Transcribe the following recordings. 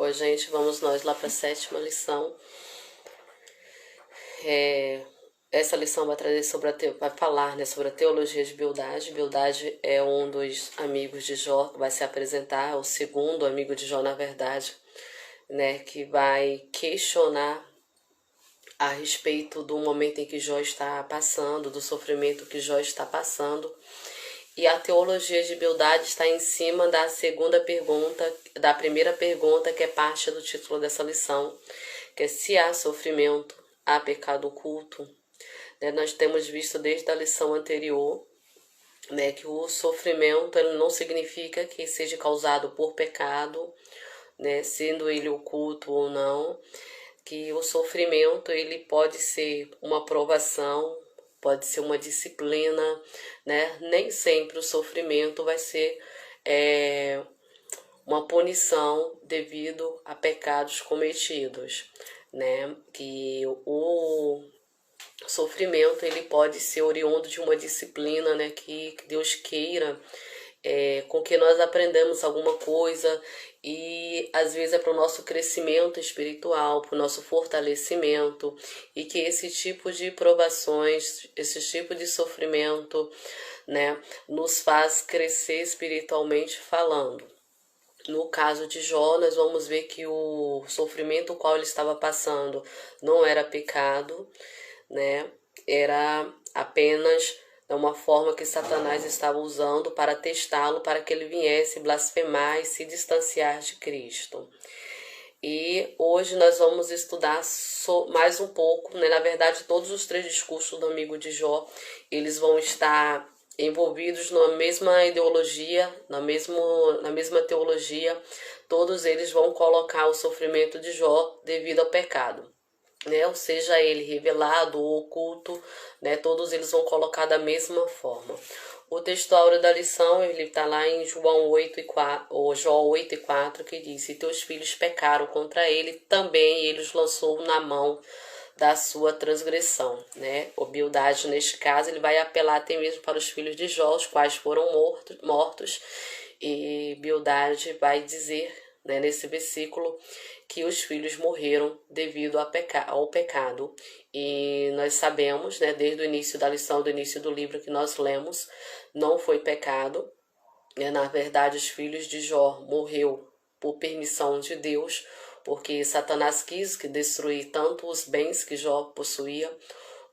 Oi, gente, vamos nós lá para a sétima lição. Essa lição vai trazer vai falar, né, sobre a teologia de Bildade. Bildade é um dos amigos de Jó que vai se apresentar, o segundo amigo de Jó, na verdade, né, que vai questionar a respeito do momento em que Jó está passando, do sofrimento que Jó está passando. E a teologia de Bildade está em cima da segunda pergunta, da primeira pergunta, que é parte do título dessa lição, que é se há sofrimento, há pecado oculto. Nós temos visto desde a lição anterior, né, que o sofrimento ele não significa que seja causado por pecado, né, sendo ele oculto ou não, que o sofrimento ele pode ser uma provação, pode ser uma disciplina, né? Nem sempre o sofrimento vai ser uma punição devido a pecados cometidos, né? Que o sofrimento ele pode ser oriundo de uma disciplina, né? Que Deus queira com que nós aprendamos alguma coisa e às vezes é para o nosso crescimento espiritual, para o nosso fortalecimento e que esse tipo de provações, esse tipo de sofrimento, né, nos faz crescer espiritualmente falando. No caso de Jó, nós vamos ver que o sofrimento o qual ele estava passando não era pecado, né? Era apenas uma forma que Satanás estava usando para testá-lo, para que ele viesse blasfemar e se distanciar de Cristo. E hoje nós vamos estudar mais um pouco, né? Na verdade, todos os três discursos do amigo de Jó, eles vão estar envolvidos na mesma ideologia, na mesma teologia. Todos eles vão colocar o sofrimento de Jó devido ao pecado, né? Ou seja, ele revelado ou oculto, né? Todos eles vão colocar da mesma forma. O texto áureo da lição, ele está lá em João 8 e 4, ou Jó 8 e 4, que diz: se teus filhos pecaram contra ele, também ele os lançou na mão da sua transgressão, né? O Bildade, neste caso, ele vai apelar até mesmo para os filhos de Jó, os quais foram mortos, e Bildade vai dizer, né, nesse versículo, que os filhos morreram devido ao pecado. E nós sabemos, né, desde o início da lição, do início do livro que nós lemos, não foi pecado. Na verdade, os filhos de Jó morreu por permissão de Deus, porque Satanás quis que destruir tanto os bens que Jó possuía,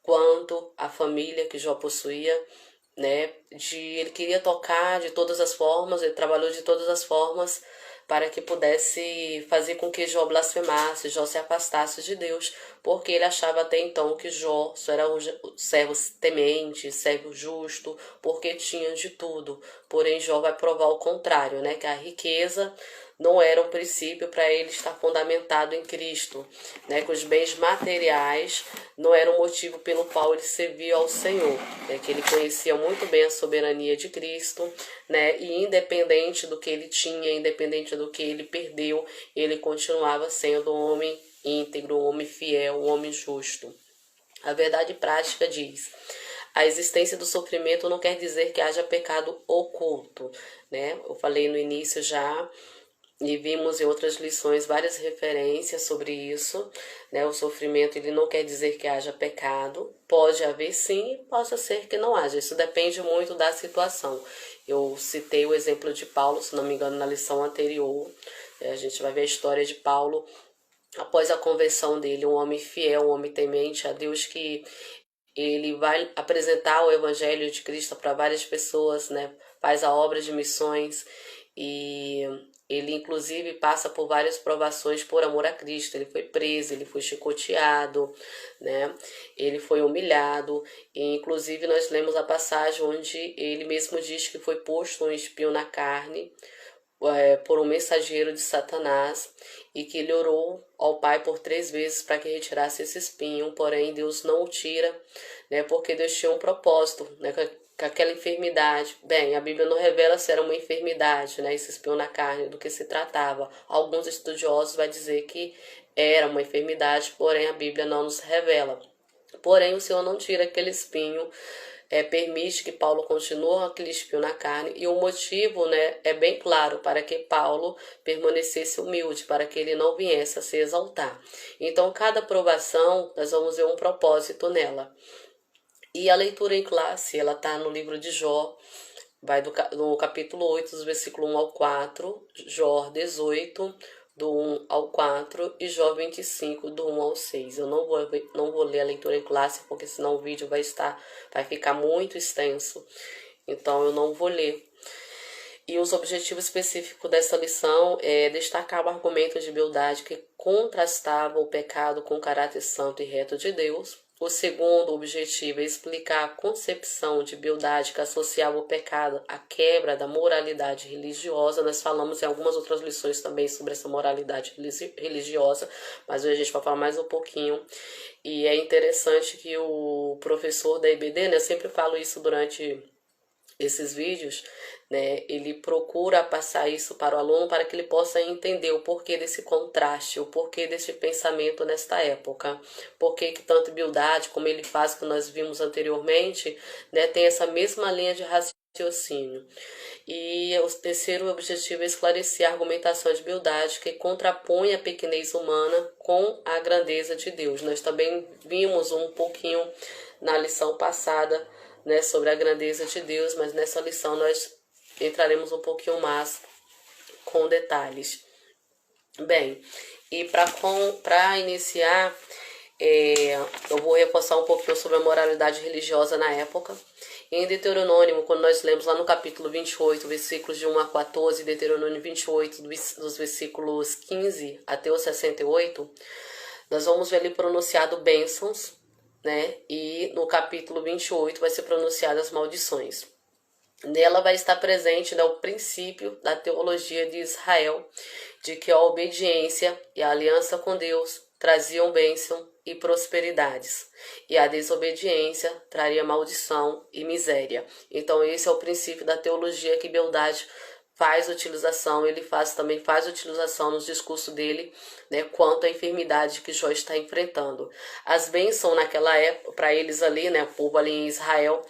quanto a família que Jó possuía, né? Ele queria tocar de todas as formas, ele trabalhou de todas as formas para que pudesse fazer com que Jó blasfemasse, Jó se afastasse de Deus, porque ele achava até então que Jó só era um servo temente, servo justo, porque tinha de tudo. Porém, Jó vai provar o contrário, né? Que a riqueza não era um princípio para ele estar fundamentado em Cristo, né? Que os bens materiais não eram o motivo pelo qual ele servia ao Senhor, né? Que ele conhecia muito bem a soberania de Cristo, né? E independente do que ele tinha, independente do que ele perdeu, ele continuava sendo um homem íntegro, um homem fiel, um homem justo. A verdade prática diz: a existência do sofrimento não quer dizer que haja pecado oculto, né? Eu falei no início já e vimos em outras lições várias referências sobre isso, né? O sofrimento ele não quer dizer que haja pecado, pode haver sim, possa ser que não haja, isso depende muito da situação. Eu citei o exemplo de Paulo, se não me engano, na lição anterior. A gente vai ver a história de Paulo após a conversão dele, um homem fiel, um homem temente a Deus, que ele vai apresentar o evangelho de Cristo para várias pessoas, né? Faz a obra de missões e ele inclusive passa por várias provações por amor a Cristo. Ele foi preso, ele foi chicoteado, né? Ele foi humilhado e inclusive nós lemos a passagem onde ele mesmo diz que foi posto um espinho na carne por um mensageiro de Satanás e que ele orou ao Pai por 3 vezes para que retirasse esse espinho, porém Deus não o tira, né, porque Deus tinha um propósito, né, com aquela enfermidade. Bem, a Bíblia não revela se era uma enfermidade, né, esse espinho na carne, do que se tratava. Alguns estudiosos vão dizer que era uma enfermidade, porém a Bíblia não nos revela. Porém, o Senhor não tira aquele espinho permite que Paulo continue aquele espinho na carne, e o motivo, né, é bem claro, para que Paulo permanecesse humilde, para que ele não viesse a se exaltar. Então, cada provação, nós vamos ver um propósito nela. E a leitura em classe, ela está no livro de Jó, vai no capítulo 8, dos versículos 1 ao 4, Jó 18, do 1 ao 4 e Jó 25, do 1 ao 6. Eu não vou ler a leitura em classe, porque senão o vídeo vai ficar muito extenso. Então eu não vou ler. E os objetivos específicos dessa lição é destacar o argumento de Bildade que contrastava o pecado com o caráter santo e reto de Deus. O segundo objetivo é explicar a concepção de Bildade que associava o pecado à quebra da moralidade religiosa. Nós falamos em algumas outras lições também sobre essa moralidade religiosa, mas hoje a gente vai falar mais um pouquinho. E é interessante que o professor da IBD, né, eu sempre falo isso durante esses vídeos, né, ele procura passar isso para o aluno para que ele possa entender o porquê desse contraste, o porquê desse pensamento nesta época, porquê que tanto Bildade como ele faz, que nós vimos anteriormente, né, tem essa mesma linha de raciocínio. E o terceiro objetivo é esclarecer a argumentação de Bildade que contrapõe a pequenez humana com a grandeza de Deus. Nós também vimos um pouquinho na lição passada, né, sobre a grandeza de Deus, mas nessa lição nós entraremos um pouquinho mais com detalhes. Bem, e para iniciar, eu vou reforçar um pouquinho sobre a moralidade religiosa na época. Em Deuteronômio, quando nós lemos lá no capítulo 28, versículos de 1 a 14, Deuteronômio 28, dos versículos 15 até o 68, nós vamos ver ali pronunciado bênçãos, né? E no capítulo 28 vai ser pronunciadas maldições. Nela vai estar presente, né, o princípio da teologia de Israel, de que a obediência e a aliança com Deus traziam bênção e prosperidades, e a desobediência traria maldição e miséria. Então esse é o princípio da teologia que Bildade faz utilização, ele também faz utilização nos discursos dele, né, quanto à enfermidade que Jó está enfrentando. As bênçãos naquela época, para eles ali, né, o povo ali em Israel,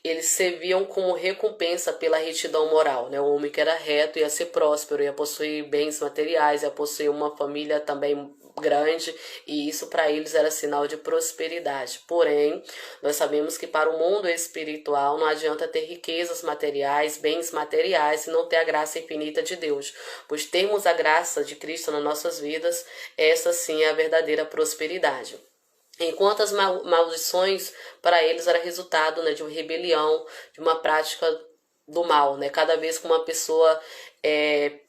eles serviam como recompensa pela retidão moral, né? O homem que era reto ia ser próspero, ia possuir bens materiais, ia possuir uma família também grande, e isso para eles era sinal de prosperidade. Porém, nós sabemos que para o mundo espiritual não adianta ter riquezas materiais, bens materiais e não ter a graça infinita de Deus, pois termos a graça de Cristo nas nossas vidas, essa sim é a verdadeira prosperidade. Enquanto as maldições para eles era resultado, né, de uma rebelião, de uma prática do mal, né? Cada vez que uma pessoa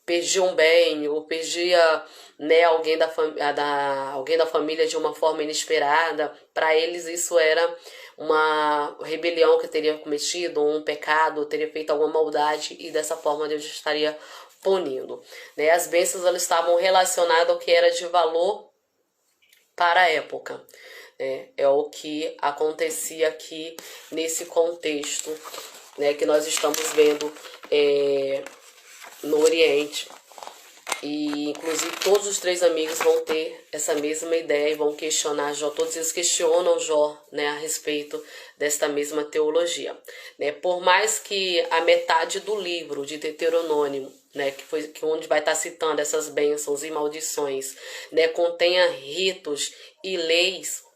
perdia um bem ou perdia, né, alguém da família de uma forma inesperada, para eles isso era uma rebelião que teria cometido, um pecado, teria feito alguma maldade, e dessa forma Deus estaria punindo, né? As bênçãos elas estavam relacionadas ao que era de valor para a época. É o que acontecia aqui nesse contexto, né, que nós estamos vendo no Oriente. E inclusive todos os três amigos vão ter essa mesma ideia e vão questionar Jó. Todos eles questionam Jó, né, a respeito desta mesma teologia, né? Por mais que a metade do livro de Deuteronômio, né, que onde vai estar citando essas bênçãos e maldições, né, contenha ritos e leis,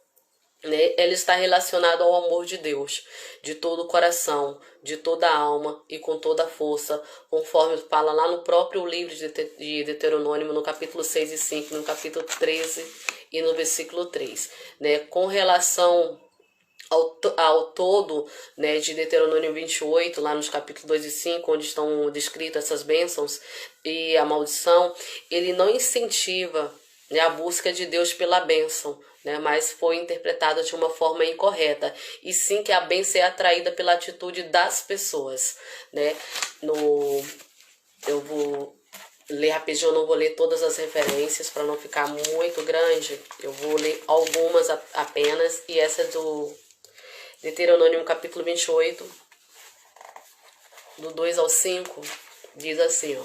né, ela está relacionada ao amor de Deus, de todo o coração, de toda a alma e com toda a força, conforme fala lá no próprio livro de Deuteronômio, no capítulo 6 e 5, no capítulo 13 e no versículo 3. Né, com relação ao todo, né, de Deuteronômio 28, lá nos capítulos 2 e 5, onde estão descritas essas bênçãos e a maldição, ele não incentiva, né, a busca de Deus pela bênção, né, mas foi interpretada de uma forma incorreta, e sim que a bênção é atraída pela atitude das pessoas, né. Eu vou ler rapidinho, eu não vou ler todas as referências para não ficar muito grande, eu vou ler algumas apenas, e essa é do Deuteronômio capítulo 28, do 2 ao 5, diz assim, ó: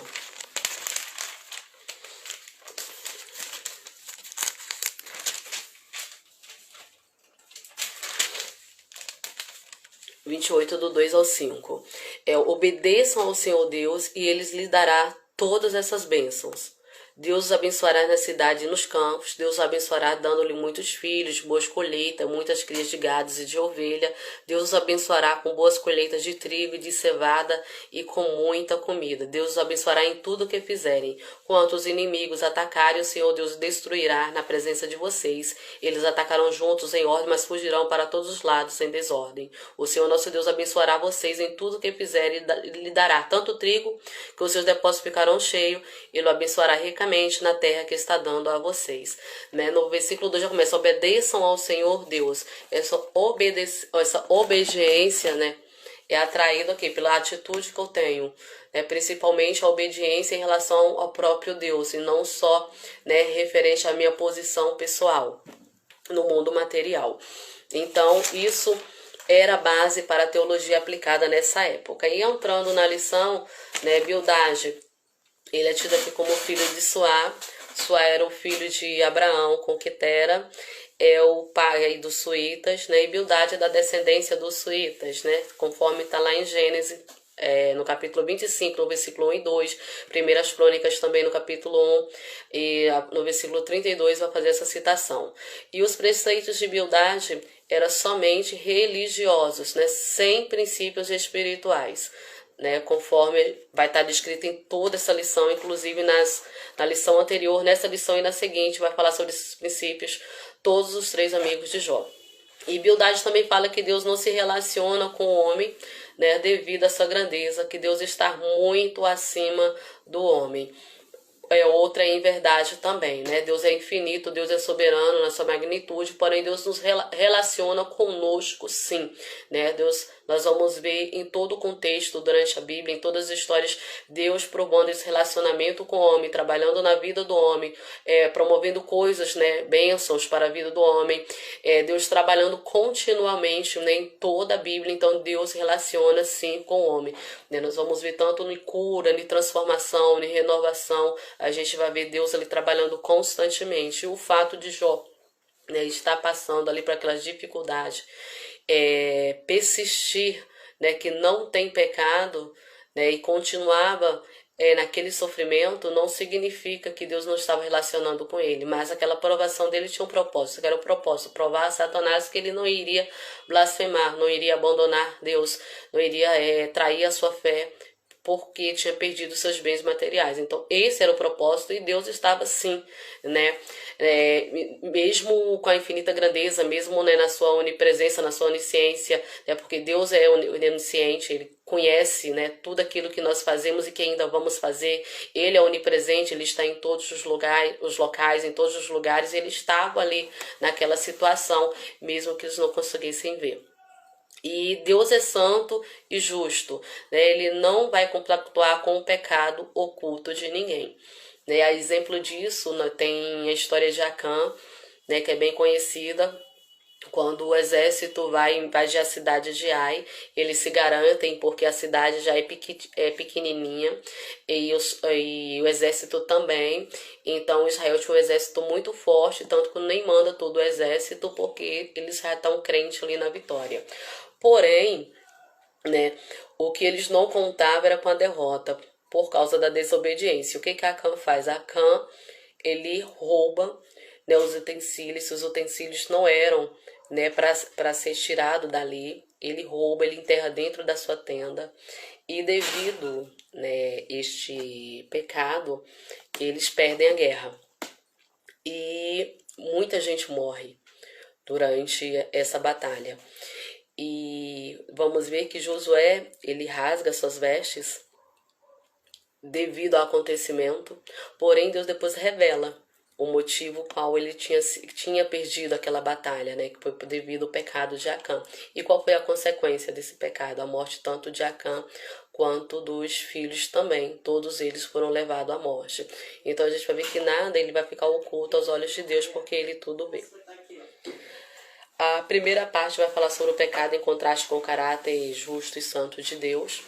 28 do 2 ao 5. Obedeçam ao Senhor Deus e eles lhe dará todas essas bênçãos. Deus os abençoará na cidade e nos campos. Deus os abençoará dando-lhe muitos filhos, boas colheitas, muitas crias de gados e de ovelha. Deus os abençoará com boas colheitas de trigo e de cevada e com muita comida. Deus os abençoará em tudo o que fizerem. Quanto os inimigos atacarem, o Senhor Deus os destruirá na presença de vocês. Eles atacarão juntos em ordem, mas fugirão para todos os lados em desordem. O Senhor nosso Deus abençoará vocês em tudo o que fizerem e lhe dará tanto trigo que os seus depósitos ficarão cheios. Ele o abençoará ricamente na terra que está dando a vocês. Né? No versículo 2 já começa: obedeçam ao Senhor Deus. Essa obediência, né, é atraída aqui pela atitude que eu tenho, principalmente a obediência em relação ao próprio Deus, e não só, né, referente à minha posição pessoal no mundo material. Então, isso era a base para a teologia aplicada nessa época. E entrando na lição, né, Bildade, ele é tido aqui como filho de Suá. Suá era o filho de Abraão com Quetera, é o pai dos suítas, né? E Bildade é da descendência dos suítas, né? Conforme está lá em Gênesis, no capítulo 25, no versículo 1 e 2, Primeiras Crônicas também no capítulo 1, e no versículo 32 vai fazer essa citação. E os preceitos de Bildade eram somente religiosos, né? Sem princípios espirituais. Né, conforme vai estar descrito em toda essa lição, inclusive na lição anterior, nessa lição e na seguinte, vai falar sobre esses princípios, todos os três amigos de Jó. E Bildade também fala que Deus não se relaciona com o homem, né, devido à sua grandeza, que Deus está muito acima do homem. Outra em verdade também, né? Deus é infinito, Deus é soberano na sua magnitude, porém Deus nos relaciona conosco, sim, né? Nós vamos ver em todo o contexto durante a Bíblia, em todas as histórias, Deus propondo esse relacionamento com o homem, trabalhando na vida do homem, promovendo coisas, né, bênçãos para a vida do homem, Deus trabalhando continuamente, né, em toda a Bíblia. Então Deus se relaciona sim com o homem, né? Nós vamos ver tanto em cura, em transformação, em renovação, a gente vai ver Deus ali trabalhando constantemente. E o fato de Jó, né, estar passando ali para aquelas dificuldades, persistir, né, que não tem pecado, né, e continuava naquele sofrimento, não significa que Deus não estava relacionando com ele, mas aquela provação dele tinha um propósito, que era o propósito, provar a Satanás que ele não iria blasfemar, não iria abandonar Deus, não iria trair a sua fé, porque tinha perdido seus bens materiais. Então esse era o propósito, e Deus estava sim, né, mesmo com a infinita grandeza, mesmo, né, na sua onipresença, na sua onisciência, né, porque Deus é onisciente, ele conhece, né, tudo aquilo que nós fazemos e que ainda vamos fazer. Ele é onipresente, ele está em todos os locais, em todos os lugares. Ele estava ali naquela situação, mesmo que eles não conseguissem ver. E Deus é santo e justo, né? Ele não vai compactuar com o pecado oculto de ninguém, né? A exemplo disso, né, tem a história de Acã, né, que é bem conhecida. Quando o exército vai invadir a cidade de Ai, eles se garantem porque a cidade já é pequenininha, e o exército também. Então Israel tinha um exército muito forte, tanto que nem manda todo o exército, porque eles já estão crentes ali na vitória. Porém, né, o que eles não contavam era com a derrota, por causa da desobediência. O que Acã faz? Acã, ele rouba, né, os utensílios. Se os utensílios não eram, né, para ser tirado dali, ele rouba, ele enterra dentro da sua tenda. E devido, né, este pecado, eles perdem a guerra. E muita gente morre durante essa batalha. E vamos ver que Josué, ele rasga suas vestes devido ao acontecimento, porém Deus depois revela o motivo qual ele tinha perdido aquela batalha, né, que foi devido ao pecado de Acã. E qual foi a consequência desse pecado? A morte tanto de Acã quanto dos filhos também. Todos eles foram levados à morte. Então a gente vai ver que nada ele vai ficar oculto aos olhos de Deus, porque ele tudo vê. A primeira parte vai falar sobre o pecado em contraste com o caráter justo e santo de Deus.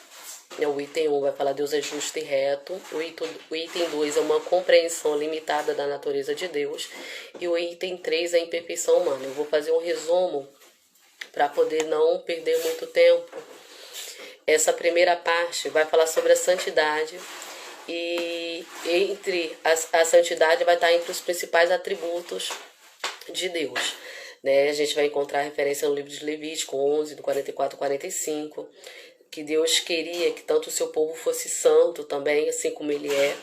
O item 1 vai falar Deus é justo e reto. O item 2 é uma compreensão limitada da natureza de Deus. E o item 3 é a imperfeição humana. Eu vou fazer um resumo para poder não perder muito tempo. Essa primeira parte vai falar sobre a santidade e entre a santidade vai estar entre os principais atributos de Deus. Né? A gente vai encontrar referência no livro de Levítico 11, do 44 ao 45, que Deus queria que tanto o seu povo fosse santo também, assim como ele é.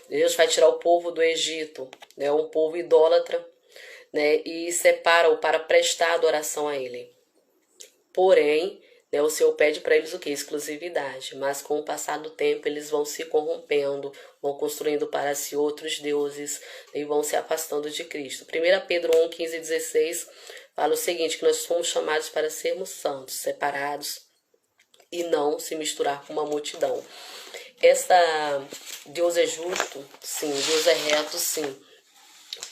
Deus vai tirar o povo do Egito, né? Um povo idólatra, né? E separa-o para prestar adoração a ele. Porém, né, o Senhor pede para eles o que? Exclusividade. Mas com o passar do tempo eles vão se corrompendo, vão construindo para si outros deuses e vão se afastando de Cristo. 1 Pedro 1, 15 e 16 fala o seguinte, que nós fomos chamados para sermos santos, separados e não se misturar com uma multidão. Deus é justo? Sim. Deus é reto? Sim.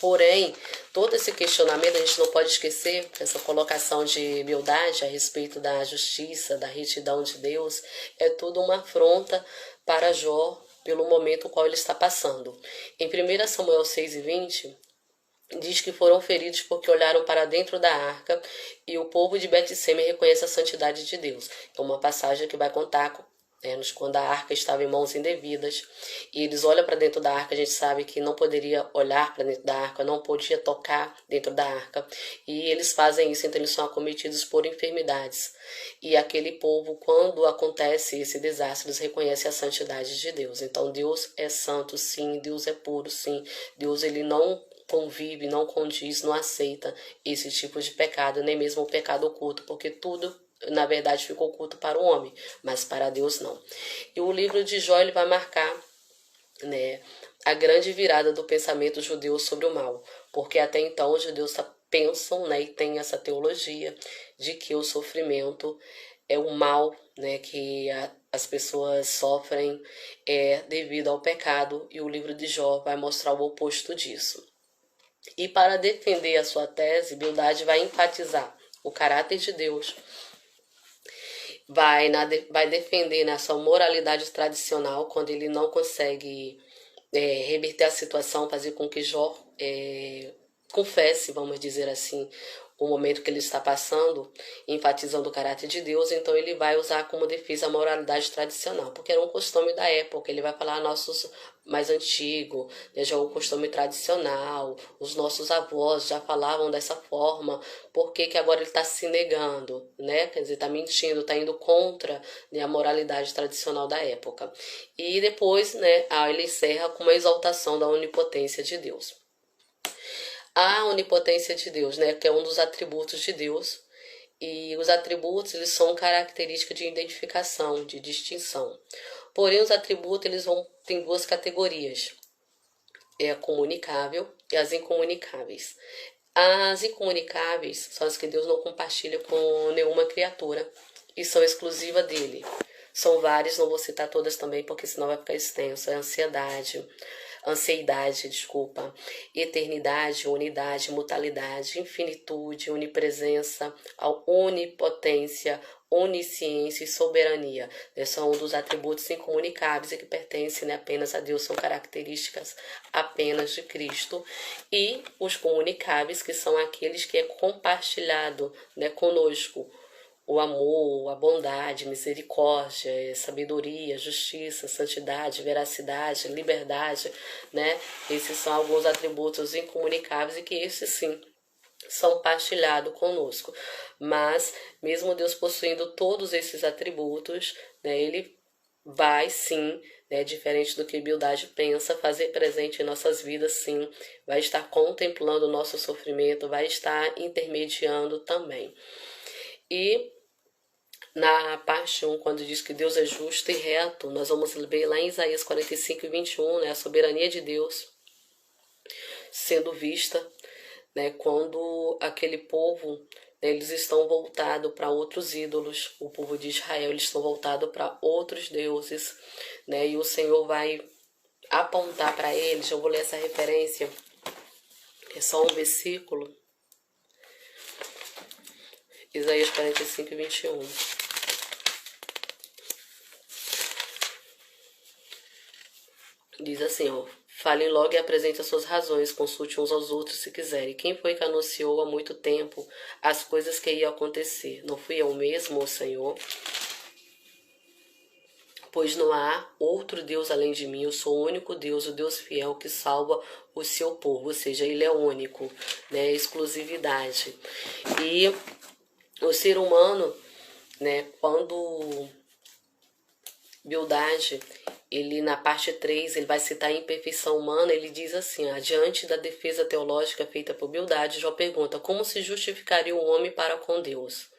Porém, todo esse questionamento, a gente não pode esquecer, essa colocação de humildade a respeito da justiça, da retidão de Deus, é tudo uma afronta para Jó pelo momento qual ele está passando. Em 1 Samuel 6:20, diz que foram feridos porque olharam para dentro da arca e o povo de Bet-Seme reconhece a santidade de Deus. É uma passagem que vai contar quando a arca estava em mãos indevidas e eles olham para dentro da arca. A gente sabe que não poderia olhar para dentro da arca, não podia tocar dentro da arca, e eles fazem isso, então eles são acometidos por enfermidades. E aquele povo, quando acontece esse desastre, eles reconhecem a santidade de Deus. Então Deus é santo, sim. Deus é puro, sim. Deus, ele não convive, não condiz, não aceita esse tipo de pecado, nem mesmo o pecado oculto, porque tudo na verdade ficou oculto para o homem, mas para Deus não. E o livro de Jó, ele vai marcar, né, a grande virada do pensamento judeu sobre o mal, porque até então os judeus pensam, né, e têm essa teologia de que o sofrimento é o mal, né, que as pessoas sofrem devido ao pecado, e o livro de Jó vai mostrar o oposto disso. E para defender a sua tese, Bildade vai enfatizar o caráter de Deus, vai defender na sua moralidade tradicional, quando ele não consegue reverter a situação, fazer com que Jó confesse, vamos dizer assim, o momento que ele está passando, enfatizando o caráter de Deus. Então ele vai usar como defesa a moralidade tradicional, porque era um costume da época. Ele vai falar nossos mais antigos, né, já o costume tradicional, os nossos avós já falavam dessa forma, por que agora ele está se negando, né? Quer dizer, está mentindo, está indo contra, né, a moralidade tradicional da época. E depois, né, ele encerra com uma exaltação da onipotência de Deus. A onipotência de Deus, né, que é um dos atributos de Deus, e os atributos, eles são características de identificação, de distinção. Porém, os atributos, eles têm duas categorias, a comunicável e as incomunicáveis. As incomunicáveis são as que Deus não compartilha com nenhuma criatura e são exclusivas dele. São várias, não vou citar todas também, porque senão vai ficar extenso. É ansiedade, eternidade, unidade, mutalidade, infinitude, onipresença, onipotência, onisciência e soberania. São um dos atributos incomunicáveis e que pertencem, né, apenas a Deus, são características apenas de Cristo. E os comunicáveis, que são aqueles que é compartilhado, né, conosco, o amor, a bondade, misericórdia, sabedoria, justiça, santidade, veracidade, liberdade, né? Esses são alguns atributos incomunicáveis e que esses sim são partilhados conosco. Mas, mesmo Deus possuindo todos esses atributos, né, ele vai sim, né, diferente do que Bildade pensa, fazer presente em nossas vidas, sim, vai estar contemplando o nosso sofrimento, vai estar intermediando também. E na parte 1, quando diz que Deus é justo e reto, nós vamos ver lá em Isaías 45:21, né, a soberania de Deus sendo vista, né, quando aquele povo, né, eles estão voltados para outros ídolos, o povo de Israel, eles estão voltados para outros deuses, né, e o Senhor vai apontar para eles. Eu vou ler essa referência, é só um versículo, Isaías 45:21. Diz assim, ó: Falem logo e apresentem as suas razões, consulte uns aos outros se quiserem. Quem foi que anunciou há muito tempo as coisas que iam acontecer? Não fui eu mesmo, ó Senhor? Pois não há outro Deus além de mim, eu sou o único Deus, o Deus fiel que salva o seu povo, ou seja, ele é único, né? Exclusividade. E o ser humano, né, quando Bildade, ele na parte 3 ele vai citar a imperfeição humana, ele diz assim, diante da defesa teológica feita por Bildade, Jó pergunta, como se justificaria o homem para com Deus?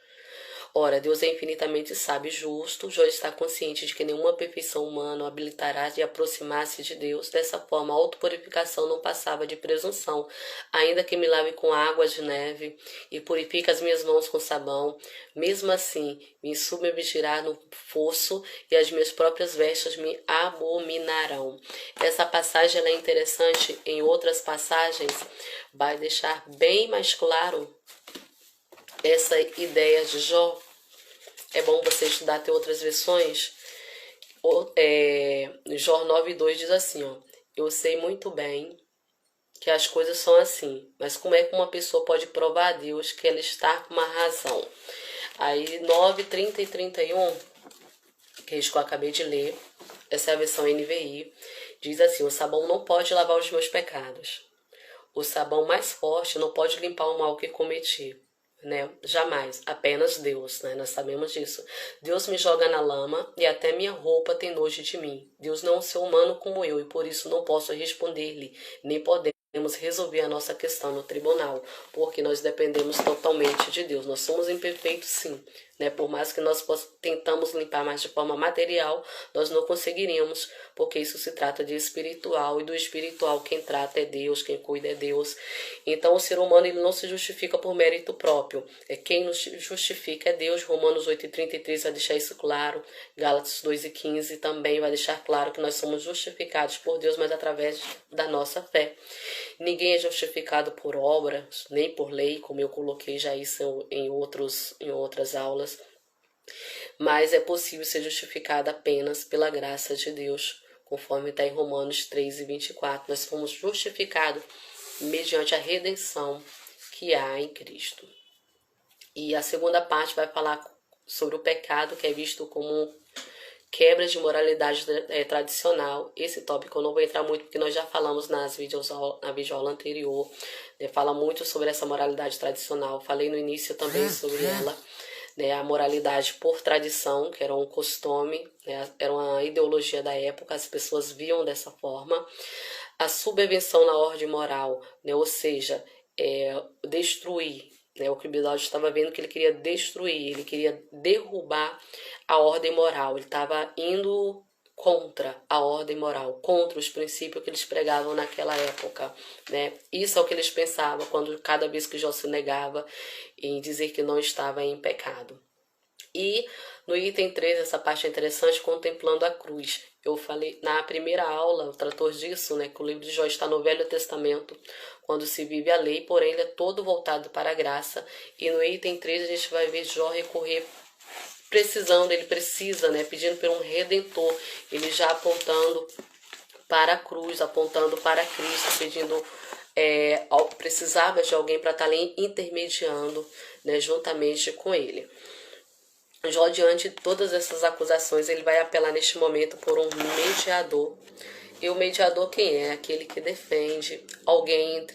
Ora, Deus é infinitamente sábio e justo, Jó está consciente de que nenhuma perfeição humana o habilitará de aproximar-se de Deus. Dessa forma, a autopurificação não passava de presunção. Ainda que me lave com água de neve e purifique as minhas mãos com sabão, mesmo assim me submergirá no fosso e as minhas próprias vestes me abominarão. Essa passagem ela é interessante, em outras passagens vai deixar bem mais claro essa ideia de Jó. É bom você estudar, ter outras versões. Jó 9:2 diz assim, eu sei muito bem que as coisas são assim, mas como é que uma pessoa pode provar a Deus que ela está com uma razão? Aí 9:30 e 31, que é isso que eu acabei de ler, essa é a versão NVI, diz assim, o sabão não pode lavar os meus pecados. O sabão mais forte não pode limpar o mal que cometi. Né? Jamais, apenas Deus, né? Nós sabemos disso. Deus me joga na lama e até minha roupa tem nojo de mim. Deus não é um ser humano como eu e por isso não posso responder-lhe, nem podemos resolver a nossa questão no tribunal, porque nós dependemos totalmente de Deus. Nós somos imperfeitos, sim, né? Por mais que nós tentamos limpar mais de forma material, nós não conseguiríamos, porque isso se trata de espiritual, e do espiritual quem trata é Deus, quem cuida é Deus. Então o ser humano ele não se justifica por mérito próprio, quem nos justifica é Deus. Romanos 8:33 vai deixar isso claro, Gálatas 2:15 também vai deixar claro que nós somos justificados por Deus, mas através da nossa fé. Ninguém é justificado por obras, nem por lei, como eu coloquei já isso em outras aulas, mas é possível ser justificado apenas pela graça de Deus, conforme está em Romanos 3:24. Nós fomos justificados mediante a redenção que há em Cristo. E a segunda parte vai falar sobre o pecado, que é visto como quebra de moralidade tradicional. Esse tópico eu não vou entrar muito, porque nós já falamos na videoaula anterior, né? Fala muito sobre essa moralidade tradicional. Falei no início também sobre ela, né? A moralidade por tradição, que era um costume, né? Era uma ideologia da época, as pessoas viam dessa forma. A subvenção na ordem moral, né? Ou seja, destruir, né? O que Bildade estava vendo que ele queria destruir, ele queria derrubar a ordem moral, ele estava indo contra a ordem moral, contra os princípios que eles pregavam naquela época, né? Isso é o que eles pensavam quando cada vez que Jó se negava em dizer que não estava em pecado. E no item 3, essa parte é interessante, contemplando a cruz. Eu falei na primeira aula, o trator disso, né, que o livro de Jó está no Velho Testamento, quando se vive a lei, porém ele é todo voltado para a graça. E no item 3 a gente vai ver Jó recorrer precisando, ele precisa, né, pedindo por um redentor, ele já apontando para a cruz, apontando para Cristo, pedindo, precisava de alguém para estar ali intermediando, né, juntamente com ele. Jó, diante de todas essas acusações, ele vai apelar neste momento por um mediador. E o mediador quem é? Aquele que defende alguém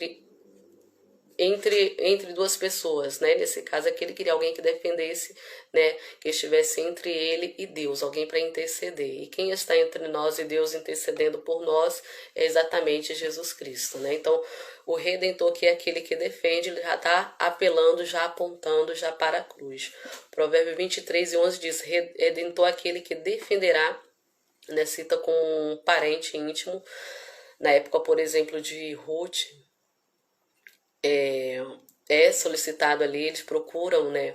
entre duas pessoas, né? Nesse caso aqui ele queria alguém que defendesse, né? Que estivesse entre ele e Deus, alguém para interceder. E quem está entre nós e Deus intercedendo por nós é exatamente Jesus Cristo, né? Então o Redentor, que é aquele que defende, ele já está apelando, já apontando já para a cruz. Provérbio 23:11 diz, Redentor aquele que defenderá, né? Cita com um parente íntimo. Na época, por exemplo, de Ruth, é solicitado ali, eles procuram, né,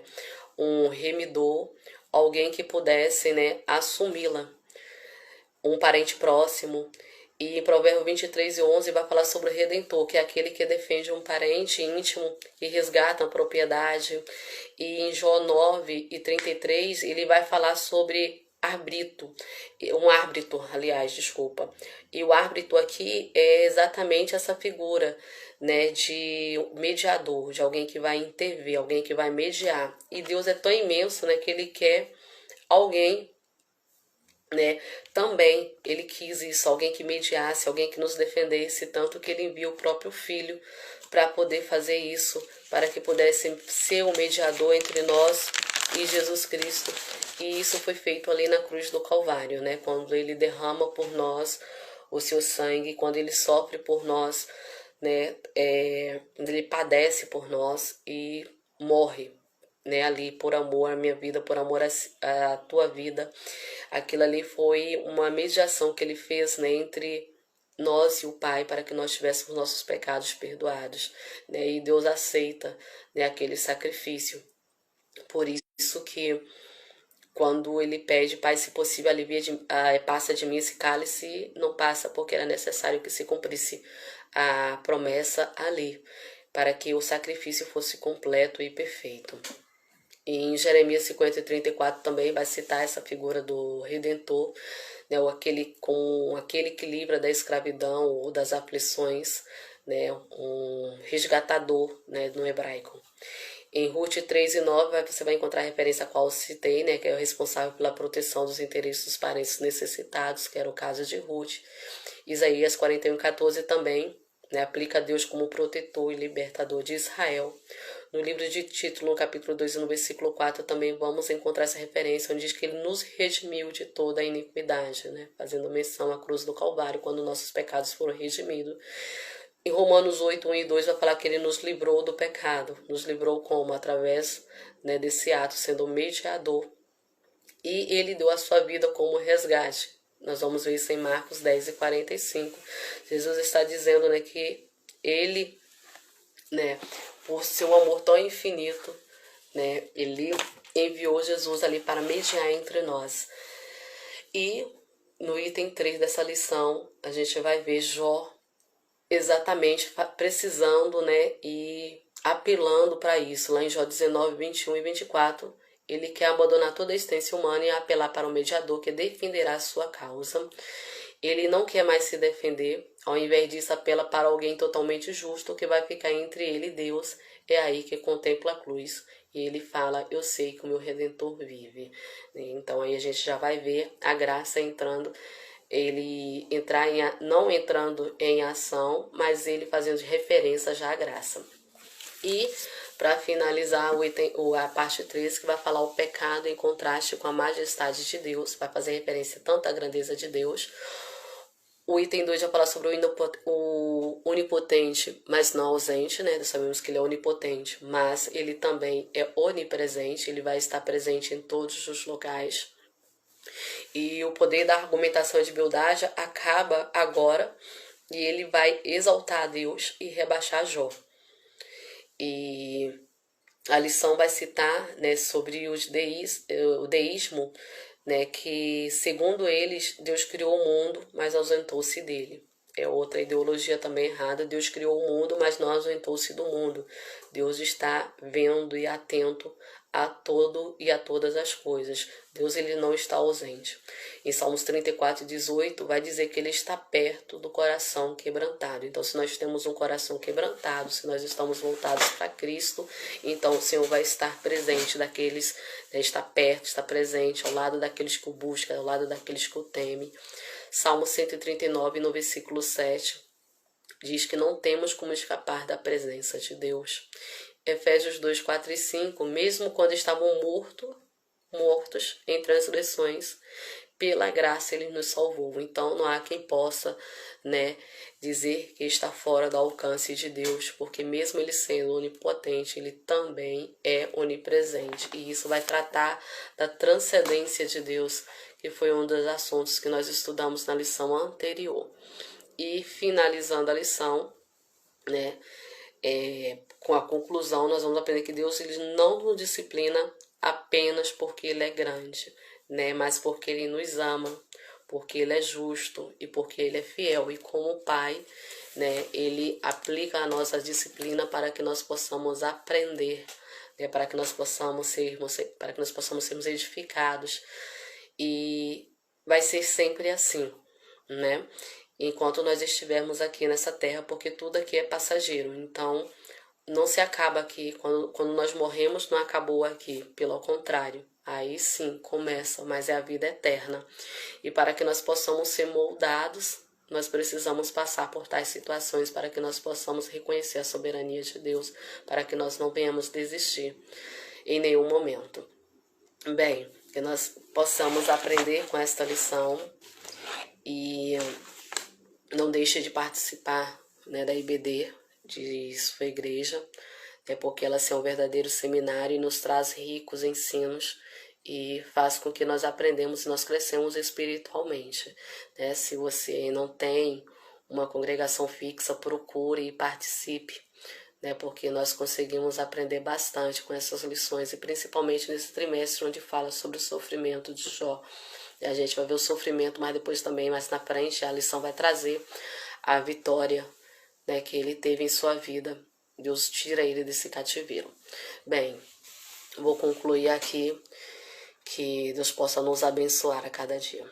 um remidor, alguém que pudesse, né, assumi-la, um parente próximo. E em Provérbio 23:11 vai falar sobre o Redentor, que é aquele que defende um parente íntimo e resgata a propriedade. E em Jó 9:33 ele vai falar sobre árbitro, aliás, desculpa. E o árbitro aqui é exatamente essa figura, né, de mediador, de alguém que vai intervir, alguém que vai mediar. E Deus é tão imenso, né, que ele quer alguém, né, também ele quis isso, alguém que mediasse, alguém que nos defendesse, tanto que ele envia o próprio filho para poder fazer isso, para que pudesse ser o mediador entre nós e Jesus Cristo. E isso foi feito ali na cruz do Calvário, né, quando ele derrama por nós o seu sangue, quando ele sofre por nós, né, ele padece por nós e morre, né, ali por amor à minha vida, por amor à tua vida. Aquilo ali foi uma mediação que ele fez, né, entre nós e o Pai, para que nós tivéssemos nossos pecados perdoados, né, e Deus aceita, né, aquele sacrifício. Por isso que quando ele pede, Pai, se possível, passa de mim esse cálice, não passa porque era necessário que se cumprisse a promessa ali, para que o sacrifício fosse completo e perfeito. E em Jeremias 50:34 também vai citar essa figura do Redentor, né, aquele que livra da escravidão ou das aflições, né, um resgatador, né, no hebraico. Em Ruth 3:9 você vai encontrar a referência a qual eu citei, né, que é o responsável pela proteção dos interesses dos parentes necessitados, que era o caso de Ruth. Isaías 41:14 também, né, aplica a Deus como protetor e libertador de Israel. No livro de Título, no capítulo 2 e no versículo 4, também vamos encontrar essa referência, onde diz que ele nos redimiu de toda a iniquidade, né, fazendo menção à cruz do Calvário, quando nossos pecados foram redimidos. Em Romanos 8:1 e 2 vai falar que ele nos livrou do pecado. Nos livrou como? Através, né, desse ato, sendo mediador. E ele deu a sua vida como resgate. Nós vamos ver isso em Marcos 10:45. Jesus está dizendo, né, que ele, né, por seu amor tão infinito, né, ele enviou Jesus ali para mediar entre nós. E no item 3 dessa lição, a gente vai ver Jó exatamente precisando, né, e apelando para isso. Lá em Jó 19:21 e 24, ele quer abandonar toda a existência humana e apelar para um mediador que defenderá a sua causa. Ele não quer mais se defender, ao invés disso apela para alguém totalmente justo que vai ficar entre ele e Deus. É aí que contempla a cruz e ele fala, eu sei que o meu Redentor vive. Então aí a gente já vai ver a graça entrando, ele não entrando em ação, mas ele fazendo referência já à graça. E para finalizar a parte 3, que vai falar o pecado em contraste com a majestade de Deus, vai fazer referência tanto à grandeza de Deus. O item 2 vai falar sobre o onipotente, mas não ausente, né? Nós sabemos que ele é onipotente, mas ele também é onipresente, ele vai estar presente em todos os locais. E o poder da argumentação de Bildade acaba agora e ele vai exaltar a Deus e rebaixar Jó. E a lição vai citar, né, sobre o deísmo, né, que segundo eles Deus criou o mundo, mas ausentou-se dele. É outra ideologia também errada. Deus criou o mundo, mas não ausentou-se do mundo. Deus está vendo e atento a todo e a todas as coisas. Deus, ele não está ausente. Em Salmos 34:18 vai dizer que ele está perto do coração quebrantado. Então, se nós temos um coração quebrantado, se nós estamos voltados para Cristo, então o Senhor vai estar presente daqueles, está perto, está presente ao lado daqueles que o buscam, ao lado daqueles que o temem. Salmo 139, no versículo 7, diz que não temos como escapar da presença de Deus. Efésios 2:4 e 5, mesmo quando estavam mortos em transgressões, pela graça ele nos salvou. Então não há quem possa, né, dizer que está fora do alcance de Deus, porque mesmo ele sendo onipotente, ele também é onipresente. E isso vai tratar da transcendência de Deus, que foi um dos assuntos que nós estudamos na lição anterior. E finalizando a lição, né, com a conclusão, nós vamos aprender que Deus, ele não nos disciplina apenas porque ele é grande, né, mas porque ele nos ama, porque ele é justo e porque ele é fiel. E como Pai, né, ele aplica a nossa disciplina para que nós possamos aprender, né, para que nós possamos sermos edificados. e vai ser sempre assim, né? Enquanto nós estivermos aqui nessa terra, porque tudo aqui é passageiro. Então, não se acaba aqui. Quando nós morremos, não acabou aqui. Pelo contrário, aí sim começa, mas é a vida eterna. E para que nós possamos ser moldados, nós precisamos passar por tais situações para que nós possamos reconhecer a soberania de Deus, para que nós não venhamos desistir em nenhum momento. Bem, que nós possamos aprender com esta lição e não deixe de participar, né, da IBD de sua igreja, porque ela é um verdadeiro seminário e nos traz ricos ensinos e faz com que nós aprendemos e nós crescemos espiritualmente. Né? Se você não tem uma congregação fixa, procure e participe, né? Porque nós conseguimos aprender bastante com essas lições e principalmente nesse trimestre onde fala sobre o sofrimento de Jó. A gente vai ver o sofrimento, mas depois também, mais na frente, a lição vai trazer a vitória, né, que ele teve em sua vida. Deus tira ele desse cativeiro. Bem, vou concluir aqui. Que Deus possa nos abençoar a cada dia.